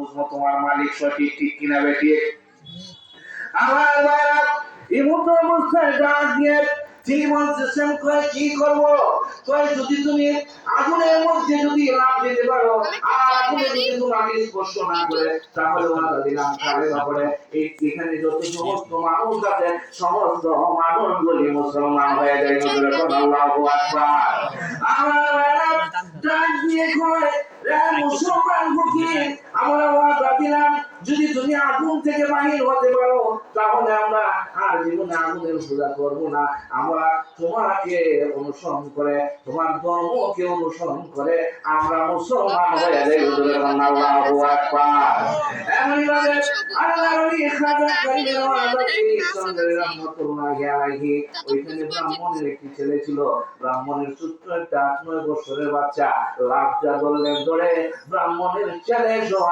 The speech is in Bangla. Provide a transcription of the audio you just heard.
বুঝবো তোমার মালিক সঠিক ঠিক কিনা বেঠিক। আমার ভাইরা এই মতো অবস্থায় ডাক দিয়ে তিনি বলতেছেন কয় কি করবো, কয় যদি তুমি আগুনের মধ্যে যদি লাফ দিতে পারো আর আগুনে যদি তুমি আগে স্পর্শ না করে তাহলে ওয়াদা দিলাম কালে ব্যাপারে এই এখানে যত সমস্ত মানুষ আছে সমস্ত মানুষগুলি মুসলমান হয়ে যায়। আল্লাহু আকবার। আমার ভাইরা ডাক দিয়ে কয় মুসলমান ফকির আমরা ওয়াদা দিলাম যদি তুমি আগুন থেকে বাহির হতে পারো তাহলে আমরা আর জীবনে আগুনের পূজা করবো না, আমরা তোমাকে অনুসরণ করে তোমার ধর্মকে অনুসরণ করে আমরা মুসলমান হয়ে যাই। আল্লাহু আকবার। এমনিভাবে আল্লাহর ওলি খাজা কারিমের রাহমাতুল্লাহি আলাইহি ওইখানে ব্রাহ্মণের একটি ছেলে ছিল। ব্রাহ্মণের ছোট্ট একটা 8-9 বছরের বাচ্চা লাফ বললেন ধরে ব্রাহ্মণের ছেলে সহ